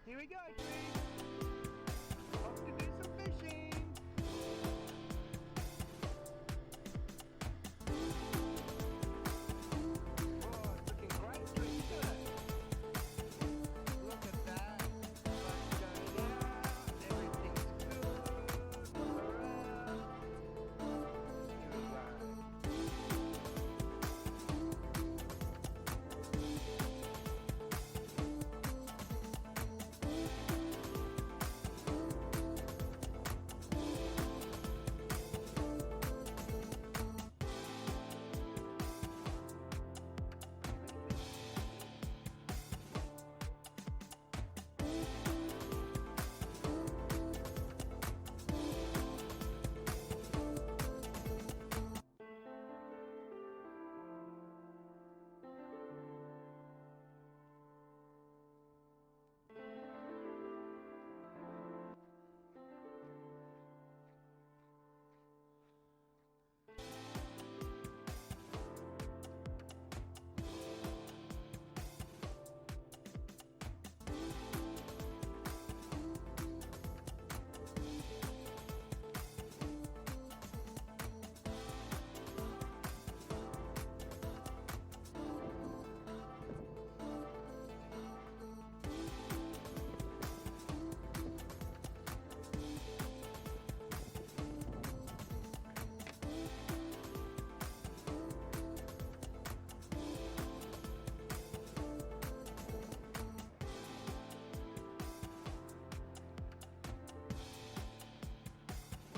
Here we go, Twig. Off to do some fishing. Oh, it's looking great, Twig, isn't it? Look at that. Sun's going out. Everything's good. Look around. Here we go.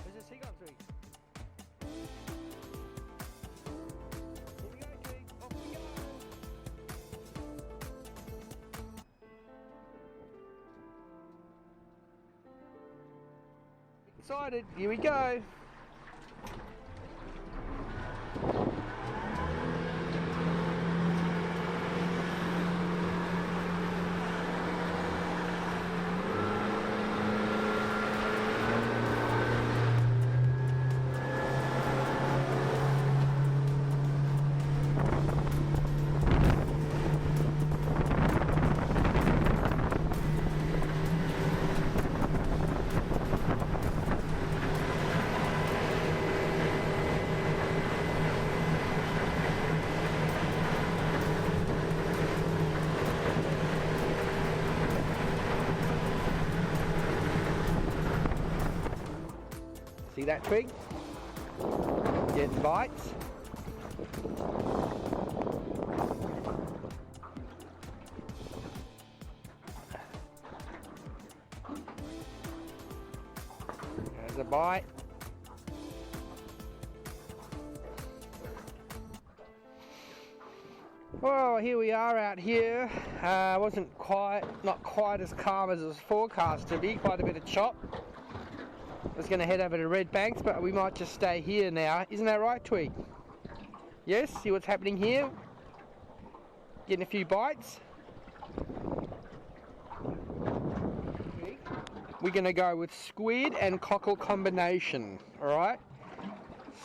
Where's the seagull, Twig? Here we go, Twig. Off we go. Excited. Here we go. See that, Twig? Getting bites. There's a bite. Well, here we are out here. Wasn't not quite as calm as it was forecast to be. Quite a bit of chop. I was going to head over to Red Banks, but we might just stay here now. Isn't that right, Twig? Yes, see what's happening here? Getting a few bites. We're going to go with squid and cockle combination, alright?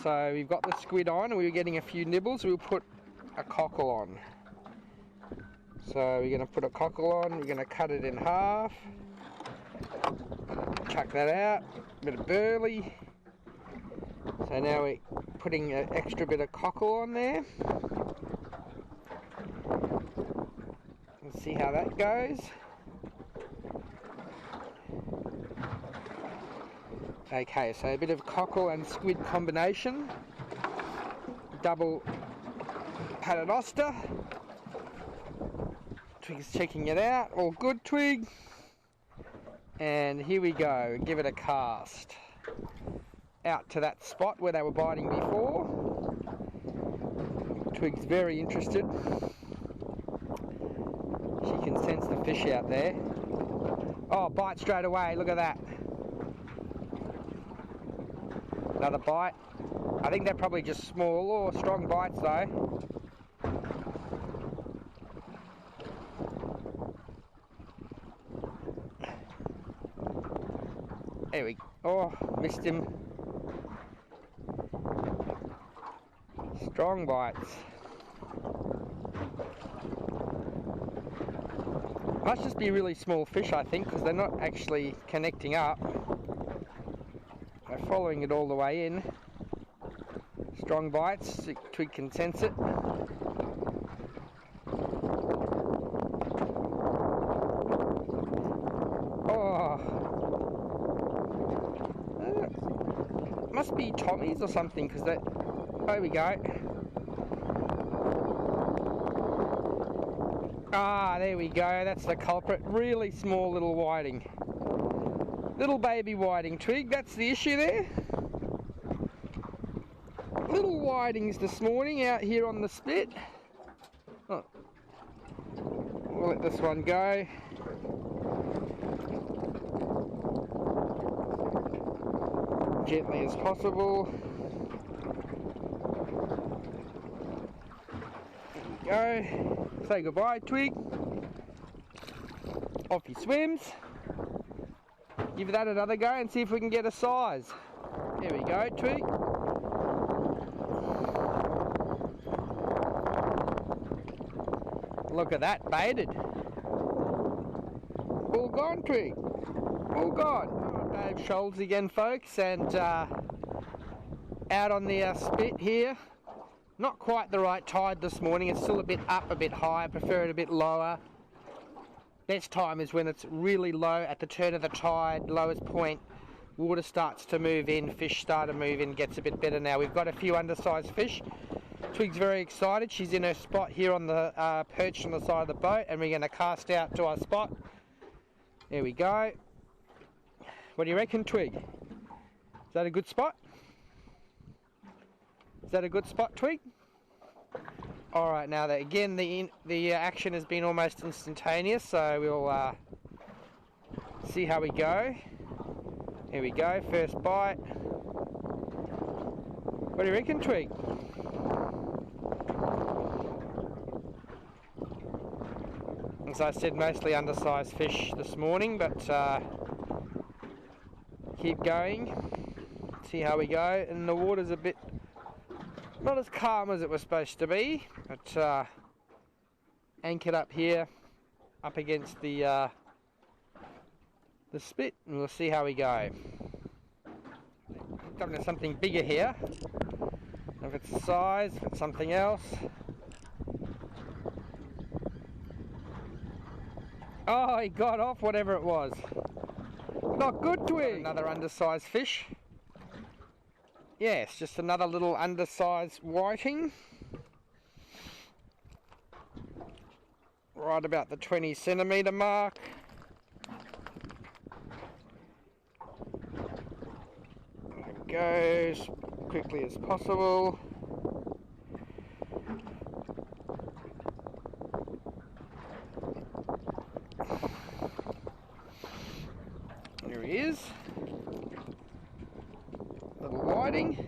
So we've got the squid on and we were getting a few nibbles. We'll put a cockle on. So we're going to put a cockle on, we're going to cut it in half. Chuck that out, a bit of burley. So now we're putting an extra bit of cockle on there. Let's see how that goes. Okay, so a bit of cockle and squid combination. Double paternoster. Twig's checking it out. All good, Twig. And here we go, give it a cast. Out to that spot where they were biting before. Twig's very interested. She can sense the fish out there. Oh, bite straight away, look at that. Another bite. I think they're probably just small or strong bites though. There we go. Oh, missed him. Strong bites. Must just be really small fish, I think, because they're not actually connecting up. They're following it all the way in. Strong bites, Twig can sense it. Oh, must be Tommies or something, because that. There we go. Ah, there we go. That's the culprit. Really small little whiting. Little baby whiting, Twig. That's the issue there. Little whitings this morning out here on the spit. Oh. We'll let this one go. Gently as possible. There we go. Say goodbye, Twig. Off he swims. Give that another go and see if we can get a size. There we go, Twig. Look at that, baited. All gone, Twig. All gone. Bay of Shoals again, folks, and out on the spit here. Not quite the right tide this morning. It's still a bit up, a bit high. I prefer it a bit lower. Best time is when it's really low at the turn of the tide, lowest point. Water starts to move in, fish start to move in, gets a bit better now. We've got a few undersized fish. Twig's very excited. She's in her spot here on the perch on the side of the boat, and we're going to cast out to our spot. There we go. What do you reckon, Twig? Is that a good spot? Is that a good spot, Twig? Alright, now that again the action has been almost instantaneous, so we'll see how we go. Here we go, first bite. What do you reckon, Twig? As I said, mostly undersized fish this morning, but keep going, see how we go. And the water's a bit not as calm as it was supposed to be, but anchored up here, up against the spit, and we'll see how we go. Coming to something bigger here. If it's the size, if it's something else. Oh, he got off whatever it was. Not good, Twig. Another undersized fish. Yes, just another little undersized whiting. Right about the 20 centimetre mark. There it goes, quickly as possible. There he is. Little whiting.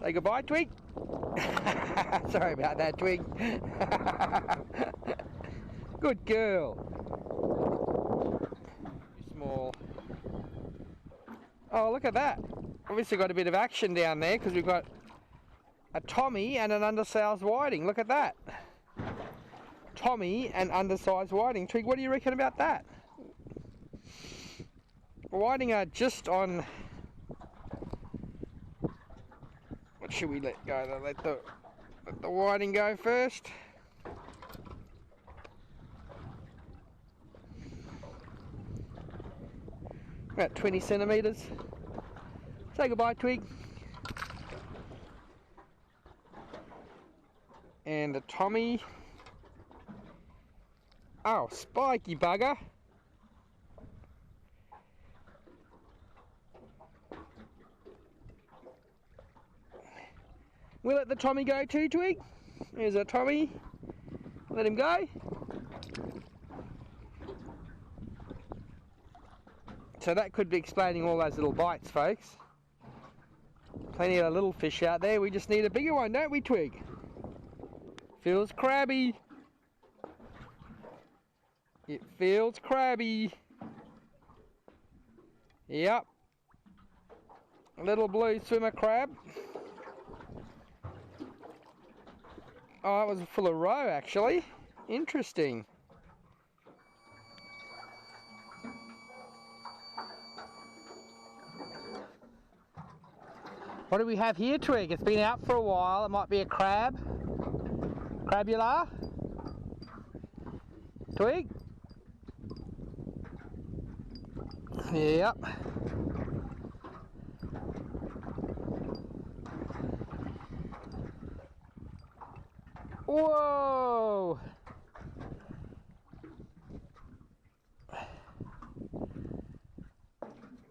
Say goodbye, Twig. Sorry about that, Twig. Good girl. Small. Oh, look at that. Obviously got a bit of action down there because we've got a Tommy and an undersized whiting. Look at that. Tommy and undersized whiting. Twig, what do you reckon about that? Whiting are just on... What should we let go? Let the whiting go first. About 20 centimetres. Say goodbye, Twig. And the Tommy. Oh, spiky bugger. We'll let the Tommy go too, Twig. There's a Tommy. Let him go. So that could be explaining all those little bites, folks. Plenty of little fish out there. We just need a bigger one, don't we, Twig? Feels crabby. It feels crabby. Yep. A little blue swimmer crab. Oh, it was full of roe, actually. Interesting. What do we have here, Twig? It's been out for a while. It might be a crab. Crabula? Twig? Yep. Whoa!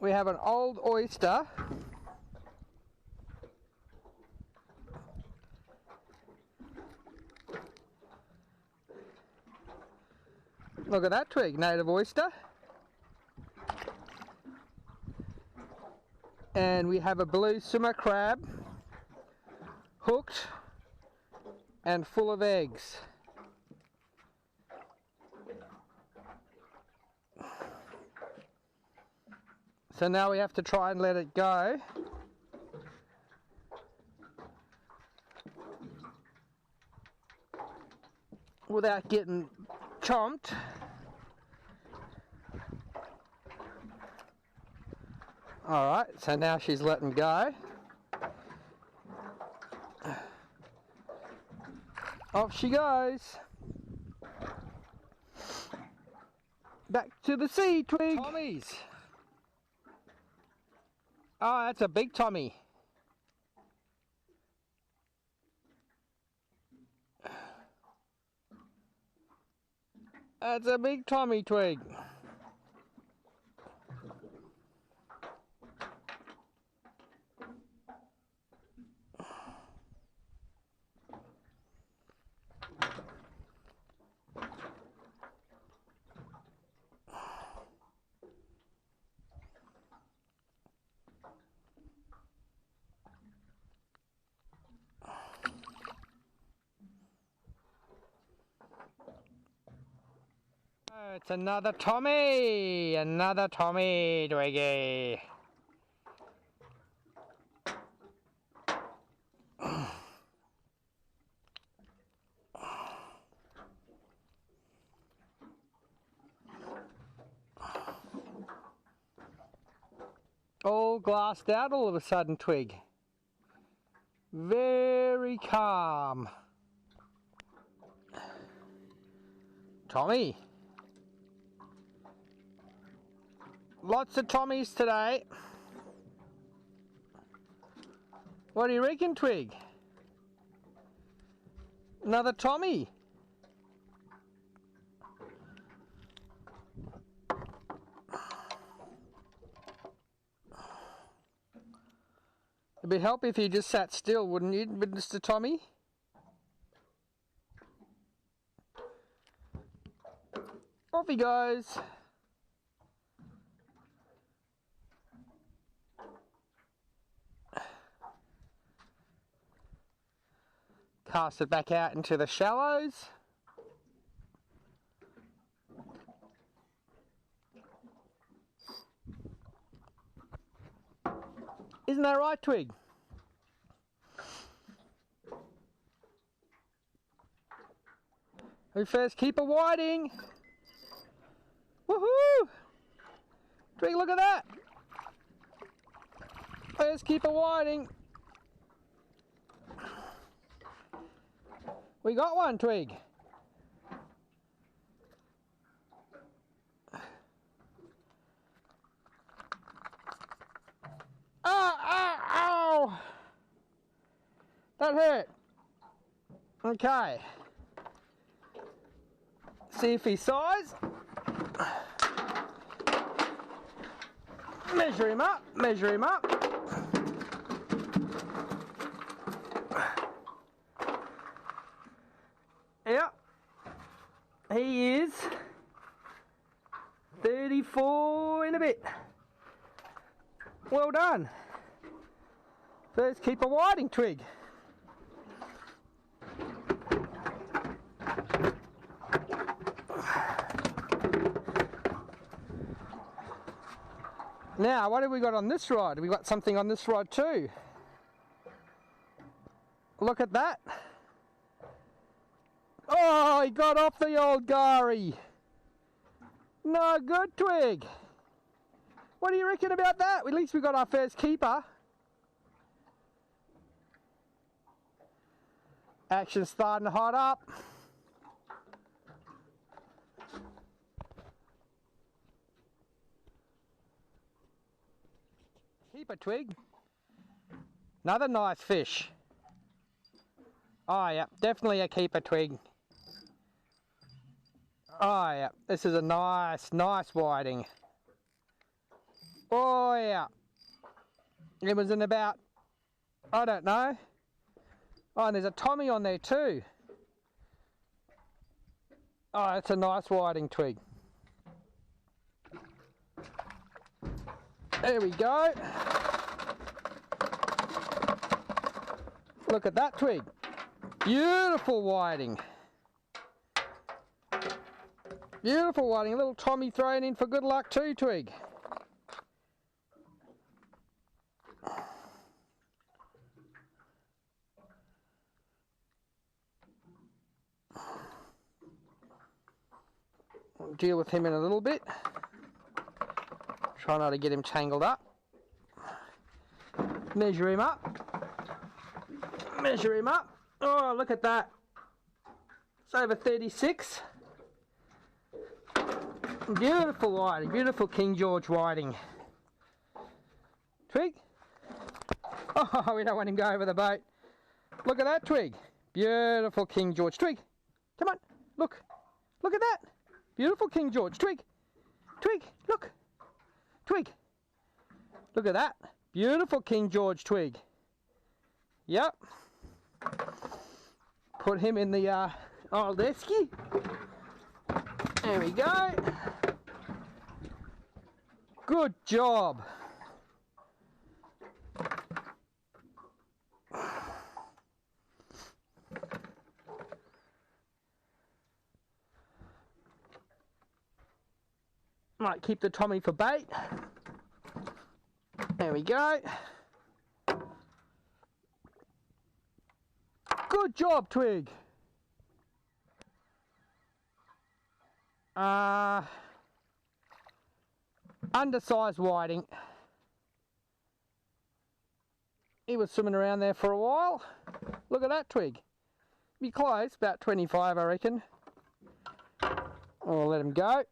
We have an old oyster. Look at that, Twig, native oyster. And we have a blue swimmer crab, hooked and full of eggs. So now we have to try and let it go. Without getting chomped. Alright, so now she's letting go. Off she goes. Back to the sea, Twig. Tommies. Oh, that's a big Tommy. That's a big Tommy, Twig. Oh, it's another Tommy! Another Tommy, Twiggy! All glassed out all of a sudden, Twig. Very calm. Tommy. Lots of Tommies today. What do you reckon, Twig? Another Tommy. It'd be help if you just sat still, wouldn't you, Mr. Tommy? Off he goes. Cast it back out into the shallows. Isn't that right, Twig? We first keep a whiting. Woohoo! Twig, look at that. First keep a whiting. We got one, Twig. Ow! That hurt. Okay. See if he's size. Measure him up, measure him up. Yep. He is 34 and a bit. Well done. First keep a whiting, Twig. Now, what have we got on this rod? We got something on this rod too. Look at that. Oh, he got off the old Gary. No good, Twig. What do you reckon about that? At least we got our first keeper. Action's starting to hot up. Keeper, Twig. Another nice fish. Oh yeah, definitely a keeper, Twig. Oh yeah, this is a nice whiting. Oh yeah. It was in about, I don't know. Oh, and there's a Tommy on there too. Oh, that's a nice whiting, Twig. There we go. Look at that, Twig. Beautiful whiting. Beautiful whiting. A little Tommy thrown in for good luck too, Twig. I'll deal with him in a little bit. Try not to get him tangled up. Measure him up. Measure him up. Oh, look at that. It's over 36. Beautiful whiting. Beautiful King George whiting. Twig. Oh, we don't want him to go over the boat. Look at that, Twig. Beautiful King George. Twig. Come on. Look. Look at that. Beautiful King George. Twig. Twig. Look. Twig. Look at that. Beautiful King George, Twig. Yep. Put him in the old esky. There we go. Good job. Might keep the Tommy for bait. There we go. Good job, Twig. Undersized whiting. He was swimming around there for a while. Look at that, Twig. Be close, about 25 I reckon. I'll let him go.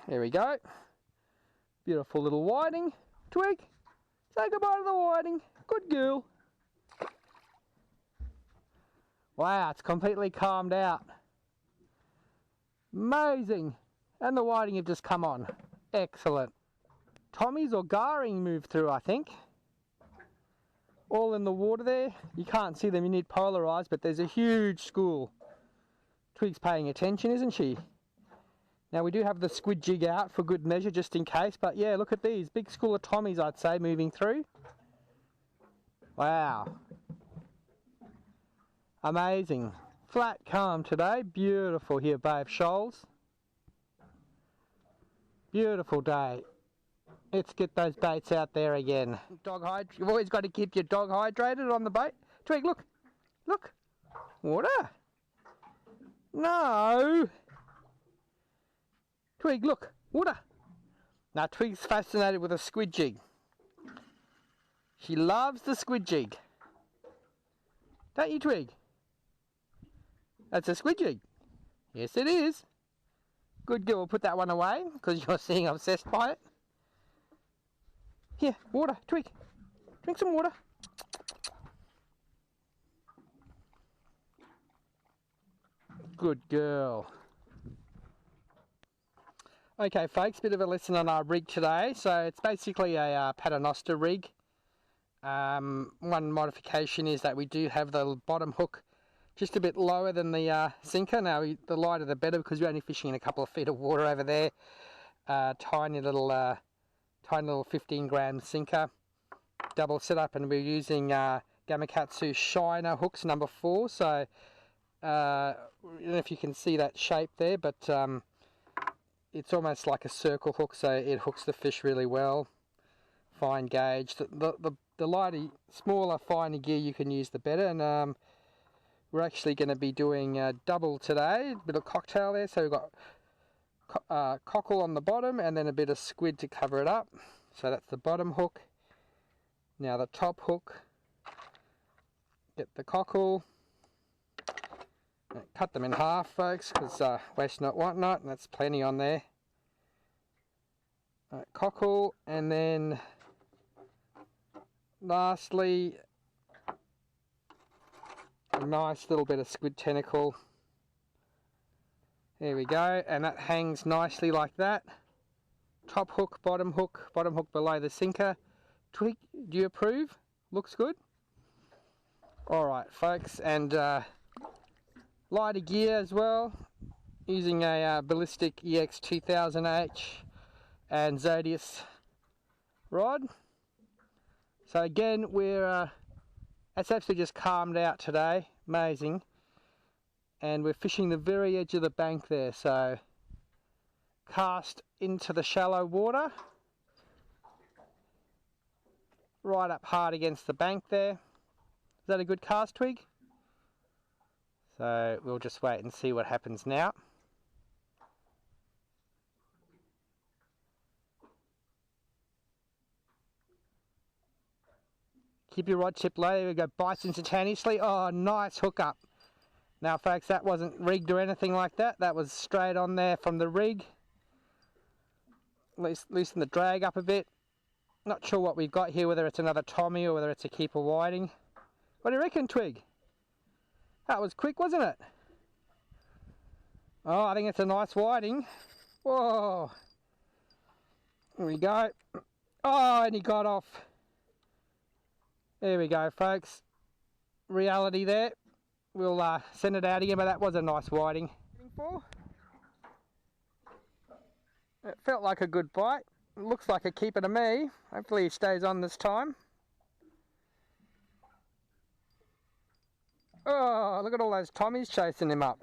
There we go. Beautiful little whiting. Twig, say goodbye to the whiting. Good girl. Wow, it's completely calmed out. Amazing. And the whiting have just come on. Excellent. Tommies or Garing moved through, I think. All in the water there. You can't see them, you need polarised, but there's a huge school. Twig's paying attention, isn't she? Now we do have the squid jig out for good measure just in case, but yeah, look at these. Big school of Tommies, I'd say, moving through. Wow. Amazing. Flat calm today. Beautiful here, Bay of Shoals. Beautiful day. Let's get those baits out there again. You've always got to keep your dog hydrated on the boat. Twig, look. Look. Water. No. Twig, look. Water. Now, Twig's fascinated with a squid jig. She loves the squid jig. Don't you, Twig? That's a squid jig. Yes, it is. Good girl. We'll put that one away because you're seeing obsessed by it. Here, water. Twig. Drink some water. Good girl. Okay, folks, bit of a lesson on our rig today. So it's basically a paternoster rig. One modification is that we do have the bottom hook just a bit lower than the sinker. Now, the lighter the better because we're only fishing in a couple of feet of water over there. Tiny little 15 gram sinker, double setup, and we're using Gamakatsu Shiner hooks number 4. So I don't know if you can see that shape there, but it's almost like a circle hook, so it hooks the fish really well. Fine gauge. The lighter, smaller, finer gear you can use, the better. And we're actually going to be doing double today. A bit of cocktail there, so we've got cockle on the bottom and then a bit of squid to cover it up. So that's the bottom hook. Now the top hook. Get the cockle. Cut them in half, folks, because waste not, want not, and that's plenty on there. Cockle, and then lastly, a nice little bit of squid tentacle. There we go, and that hangs nicely like that. Top hook below the sinker. Twig, do you approve? Looks good? Alright, folks, and lighter gear as well, using a ballistic EX 2000H and Zodius rod. So again, it's actually just calmed out today, amazing, and we're fishing the very edge of the bank there, so cast into the shallow water, right up hard against the bank there. Is that a good cast, Twig? So we'll just wait and see what happens now. Keep your rod tip low. There we go, bites instantaneously. Oh, nice hook up. Now folks, that wasn't rigged or anything like that. That was straight on there from the rig. Loosen the drag up a bit. Not sure what we've got here, whether it's another Tommy or whether it's a keeper whiting. What do you reckon, Twig? That was quick, wasn't it? Oh, I think it's a nice whiting. Whoa. There we go. Oh, and he got off. There we go, folks. Reality there. We'll send it out again, but that was a nice whiting. It felt like a good bite. It looks like a keeper to me. Hopefully he stays on this time. Oh, look at all those Tommies chasing him up.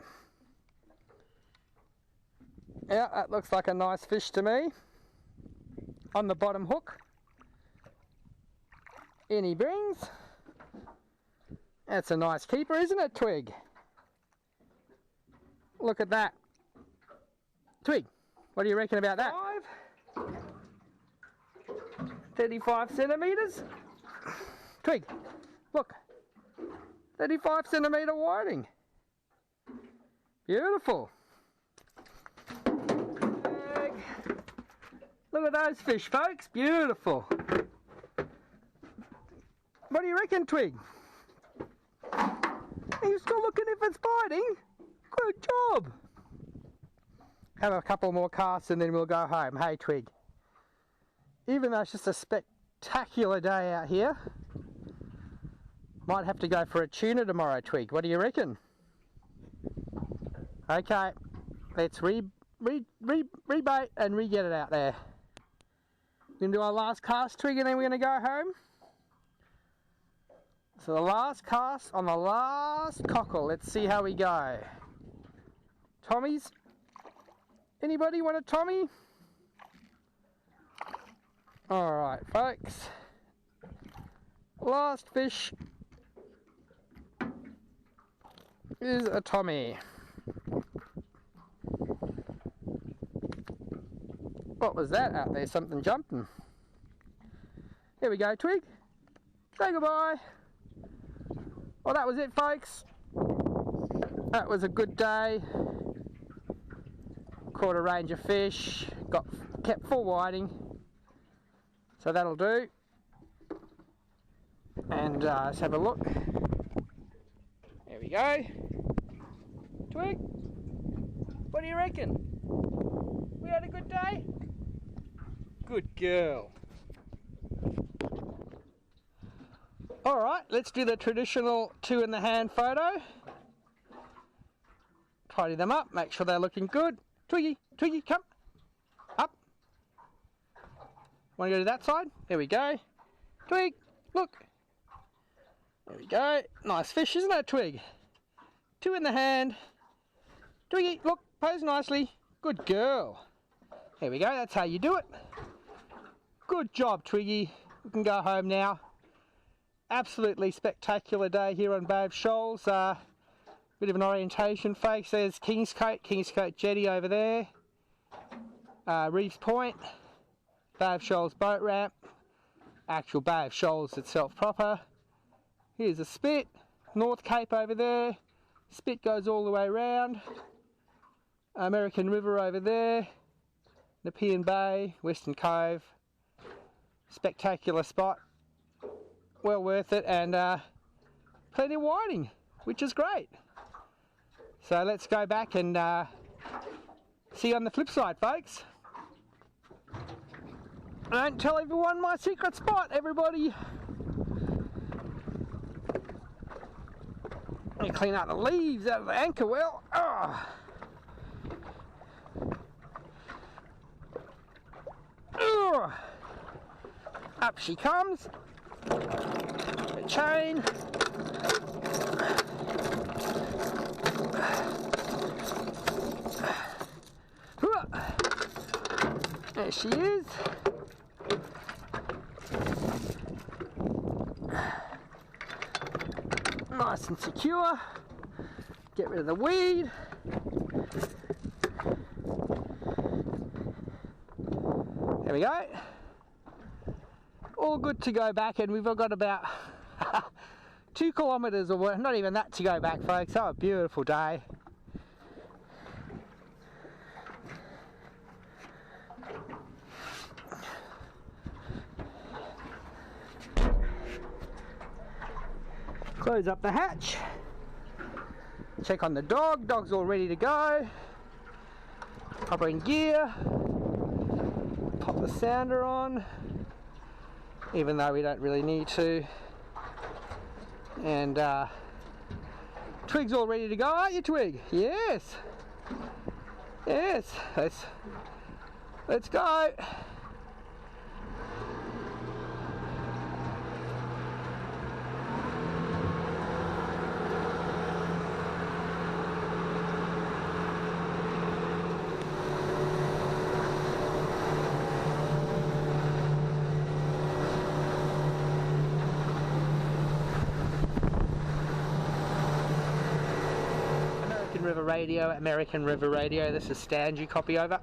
Yeah, that looks like a nice fish to me. On the bottom hook. In he brings. That's a nice keeper, isn't it, Twig? Look at that. Twig, what do you reckon about that? 35 centimetres. Twig, look. 35 centimetre whiting. Beautiful. Look at those fish, folks. Beautiful. What do you reckon, Twig? Are you still looking if it's biting? Good job. Have a couple more casts and then we'll go home. Hey, Twig. Even though it's just a spectacular day out here, might have to go for a tuna tomorrow, Twig. What do you reckon? Okay, let's rebait and re-get it out there. We're going to do our last cast, Twig, and then we're going to go home. So the last cast on the last cockle. Let's see how we go. Tommies? Anybody want a Tommy? Alright, folks. Last fish is a Tommy. What was that out there? Something jumping. Here we go, Twig. Say goodbye. Well, that was it, folks. That was a good day. Caught a range of fish. Kept full whiting. So that'll do. And let's have a look. There we go. Twig, what do you reckon? We had a good day? Good girl. Alright, let's do the traditional two in the hand photo. Tidy them up, make sure they're looking good. Twiggy, Twiggy, come. Up. Want to go to that side? There we go. Twig, look. There we go. Nice fish, isn't it, Twig? Two in the hand. Twiggy, look, pose nicely. Good girl. There we go, that's how you do it. Good job, Twiggy. We can go home now. Absolutely spectacular day here on Bay of Shoals. Bit of an orientation, folks. There's Kingscote jetty over there. Reefs Point, Bay of Shoals boat ramp, actual Bay of Shoals itself proper. Here's a spit, North Cape over there. Spit goes all the way around. American River over there. Nepean Bay, Western Cove. Spectacular spot. Well worth it, and plenty of whiting, which is great. So let's go back and see you on the flip side, folks. Don't tell everyone my secret spot, everybody. Let me clean out the leaves out of the anchor well. Oh. Oh. Up she comes. The chain. There she is. Nice and secure. Get rid of the weed. There we go. All good to go back, and we've got about 2 kilometres, or not even that, to go back, folks. Oh, a beautiful day. Close up the hatch. Check on the dog. Dog's all ready to go. Hop in gear. Pop the sounder on, even though we don't really need to. And Twig's all ready to go, aren't you, Twig? Yes. Yes. Let's go. American River Radio, this is Stan, you copy over?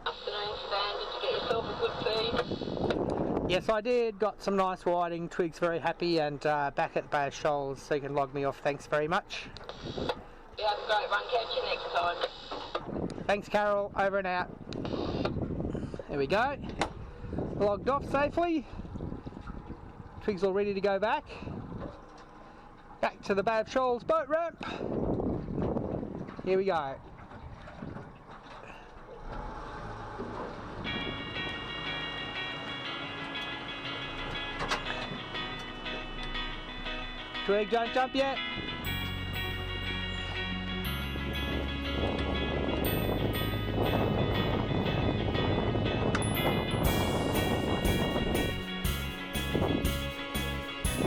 Afternoon, Stan, did you get yourself a good feed? Yes, I did, got some nice whiting. Twig's very happy, and back at the Bay of Shoals, so you can log me off. Thanks very much. Yeah, have a great run, catch you next time. Thanks, Carol. Over and out. There we go. Logged off safely. Twig's all ready to go back. Back to the Bay of Shoals boat ramp. Here we go. Twig, don't jump yet.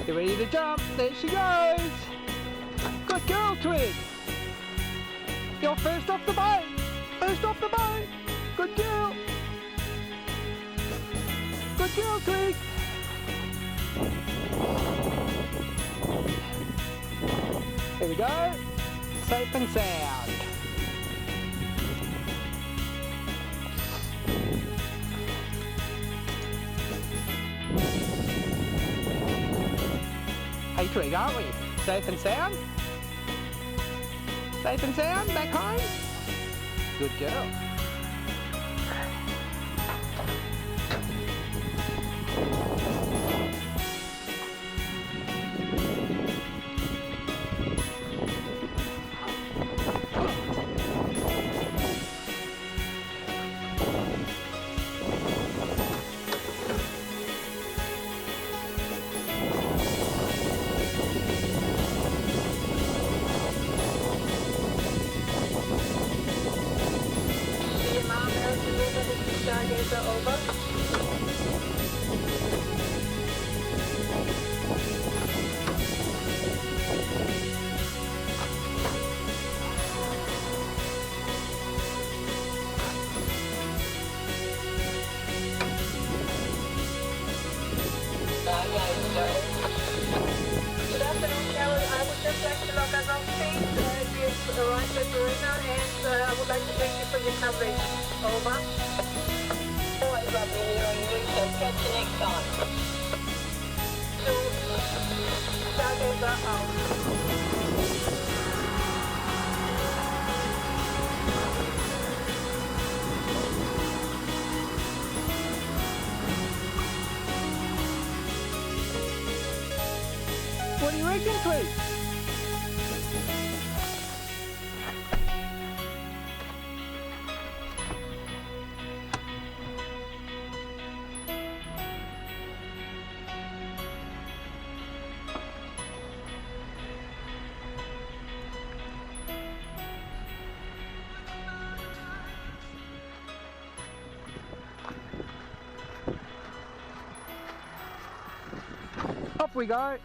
Get ready to jump. There she goes. Good girl, Twig. You're first off the boat. First off the boat. Good girl. Good girl, Twig. Here we go. Safe and sound. Hey, Twig, aren't we? Safe and sound? Safe and sound? Back home? Good girl. Alright, so Dorina, and I would like to thank you for your coverage. Over. Always lovely hearing you, so catch you next time. Start over out. What do you reckon, Twig? Off we go.